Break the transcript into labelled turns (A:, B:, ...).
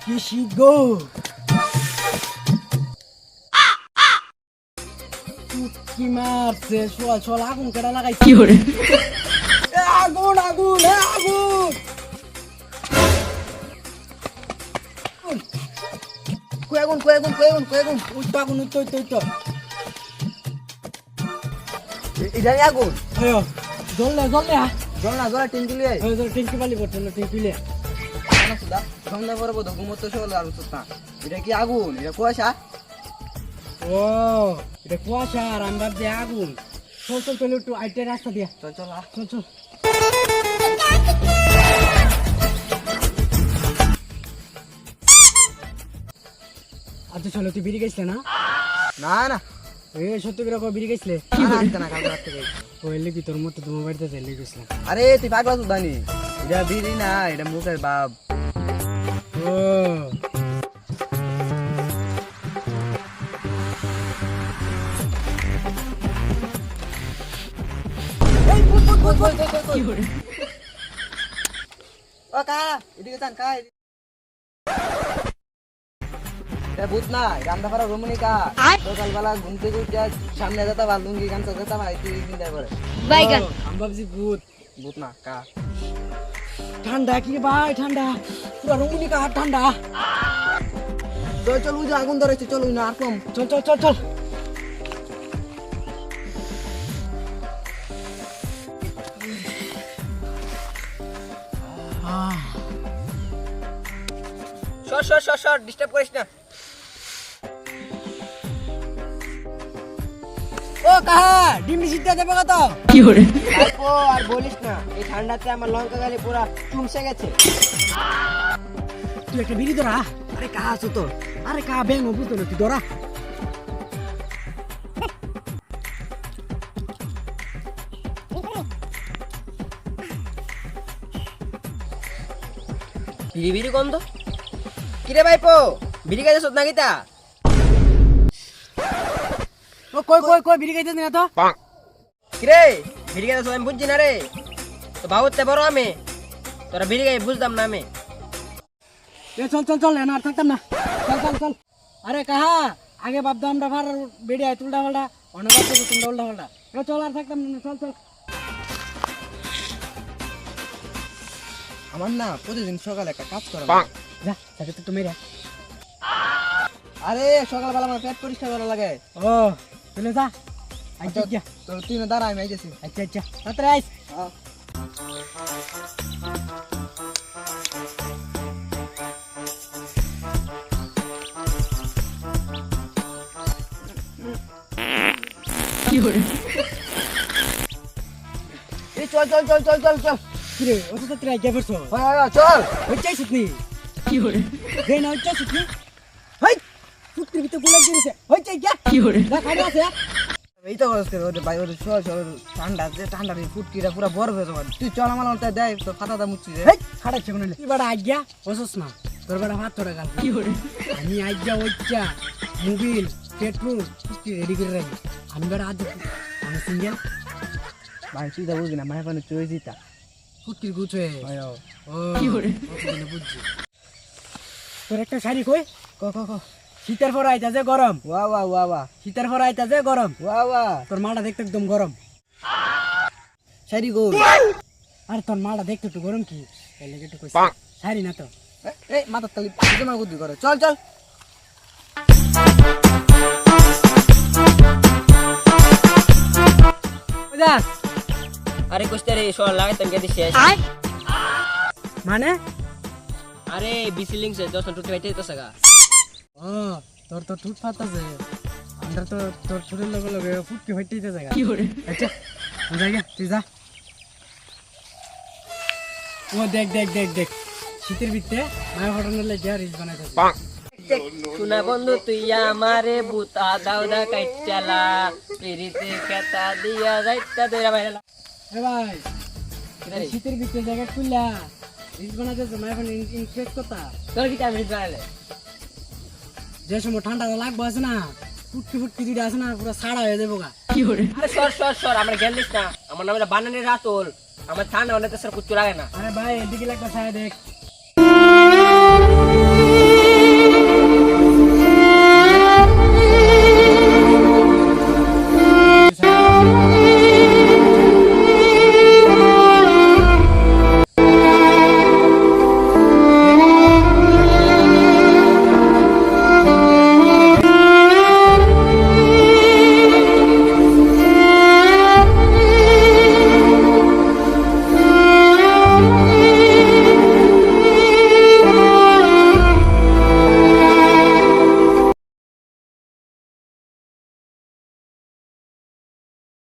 A: কি শীত গো, কি মারছে, সোয়াল সোয়াল আগুন কেটে লাগাইছে।
B: কি করে
A: আগুন আগুন আগুন,
C: কই আগুন কই আগুন কই আগুন কই আগুন
A: উঠতো আগুন, উঠতো উঠতো উঠতো।
C: এটা আগুন
A: আয়ো জ্বললে জ্বললে,
C: জল না জল টিন দিলে
A: টিঙ্কি পালি পড়ছে না, টিঙ্কিলে।
C: না সুদা সন্ধ্যা পরে বোধ ঘুমোতে সকালে আর উঠছ না। এটা কি আগুন? এটা কুয়াশা?
A: ও এটা কুয়াশা আর আমরা যে আগুন। চল চল চল, একটু আইটে রাস্তা দিয়া
C: চল চল
A: চল চল। আচ্ছা চলো, তুই বিড়ি গেছিলে না?
C: না না
A: এ সত্যি করে বিড়ি গেছিলে?
C: না কালকে রাত থেকে
A: কইলে কি তোর মতো তোমার বাড়িতে যাইলে গেছিলাম।
C: আরে তুই পাগলা সুদানি, এটা বিড়ি না, এটা মুখের বাপ।
A: ও
B: কি করে
C: ও কা এদিকে যান কা এটা ভূত না, এটা আমরা পাড়া রমণিকা। সকালবেলা ঘুম থেকে উঠে সামনে যেতে পার লুঙ্গি গামছা যেতে ভাই তুই চিন্তা করে
B: বাইগান
A: আমি ভাবছি ভূত।
C: ভূত না কা।
A: ঠান্ডা কি রে ভাই, ঠান্ডা পুরো রঙিনী কাহার ঠান্ডা।
C: চল চল ওই যে আগুন ধরেছে, চল ওই না আর কম।
A: চল চল চল চল।
C: সর সর সর সর, ডিস্টার্ব করিস না।
A: ও কাহা ডিম সিদ্ধ দেবে কত?
B: কি করে
C: ও আর বলিস না, এই ঠান্ডাতে আমার লঙ্কা গালে পুরা চুমসে গেছে।
A: তুই একটা বিড়ি ধরা। আরে কাহা আছো তো, আরে কাহা ব্যাং বুঝতো না, তুই ধরা।
C: বিড়ি বিড়ি গন্ধ কিরে ভাইপো, বিড়ি খাইছিস নাকি তা?
A: ও কই কই কই বিড়ি খাইতে না তো?
C: কিরে বিড়ি খাইছিস আমি বুঝছি না রে, তো বাবুতে বড় আমি, তোরা বিড়ি খাই বুঝতাম না আমি।
A: এ চল চল চল, এনা আর থাকতাম না, চল চল চল। আরে কাহা আগে ভাবতাম আমরা ভাড়ার বেড়ে আয় তুলটা ফাল্টা, অনেক ভাবতো তুলটা উল্টা ফাল্টা। এ চল আর থাকতাম না, চল চল।
C: আমার না প্রতিদিন সকালে একটা কাজ করা
A: যা তাকে তো তুমি রে।
C: আরে সকালবেলা আমার পেট পরিষ্কার করা লাগে।
A: ও চলে যা, আচ্ছা আচ্ছা
C: তো তুই না দাঁড়া, আমি আইতেছি।
A: আচ্ছা আচ্ছা তাড়াতাড়ি আইস।
B: কি করে
C: এই চল চল চল চল চল চল।
A: কিরে অত তাড়াতাড়ি আইয়া পড়ছো?
C: হয় হয় চল।
A: হইছাইছিস নি?
B: কি করে
A: দেই না হইছাইছিস নি? হই ফুটকির ভিতর গুলা দিয়েছে, হইছাই যা।
B: কি করে
A: যা খাড়ি আছে।
C: এই তো বলছ ওরে ভাই, ওরে চল চল, ঠান্ডা যে ঠান্ডা রে ফুটকিটা পুরো বরফ হয়ে যাবে। তুই চল আমার ওটা দেয় তো খাতাটা মুচ্ছি রে।
A: হেই খাড়াচ্ছে কোন তুই বড় আইয়া বসছ না, তোর বড় হাত ধরে গাল।
B: কি করে
A: আমি আইয়া ওইচা মোবিল পেট্রোল ফুটকি রেডি করে রাখি। আমি বড় আজ আমি সিঙ্গেল
C: ভাই তুই তো বুঝবি না, মায়ের পানে চয়ে দিতা।
A: ফুটকির গুছে।
C: হয়
A: ও
B: কি করে
A: কতদিনে বুঝছি। তোর একটা শাড়ি কই?
C: ক ক ক।
A: শীতের পর আইতা যে গরম,
C: ওয়া ওয়া ওয়া ওয়া
A: শীতের পর আইতা যে গরম।
C: ওয়া ওয়া।
A: তোর মাটা দেখতে একদম গরম।
C: শাড়ি গোল।
A: আর তোর মাটা দেখতে একটু গরম কি এলে একটু কইছ শাড়ি না তো।
C: এই মাথা তালি তোমার বুদ্ধি করে, চল চল।
A: বুঝাস
D: আরে কুস্তে রে শোর লাগাইতাম কে দিছে
A: মানে?
D: আরে বিসিলিং সে দশ টুটি বাইতে তো সাগা
A: ও তোর তো টুট ফাটাছে, আমরা তো তোর টুটের লগে লগে ফুটকি ফাইতেইতে জায়গা।
B: কি করে
A: আচ্ছা বুঝাই গে, তুই যা। ও দেখ দেখ দেখ দেখ শীতের ভিতরে মায়া ফটানোর লাগে রিচ বানাইতেছে।
D: শুনা বন্ধু তুই আমারে বুতা দাও দা কাইচালা পিরিতে কেতা দিয়া যাইতা দেরা বাইলা
A: এ ভাই এই শীতের ভিতরে জায়গা খুললা রিচ বানাইতেছে, মায়া ফোন ইনফেক্ট কথা।
D: তোর কি আমি বানালে
A: যে সময় ঠান্ডা লাগবো আছে না, ফুটকি ফুটকি দুইটা আছে না পুরো সাড়া হয়ে যাবো গা।
B: কি করে
D: আরে সর সর সর আমরা গেলিস না, আমার নামে বানানের রাতল, আমার ঠান্ডা অনেক স্যার কুচ্চু লাগে না।
A: আরে ভাই এদিকে লাগবা ছায়া দেখ।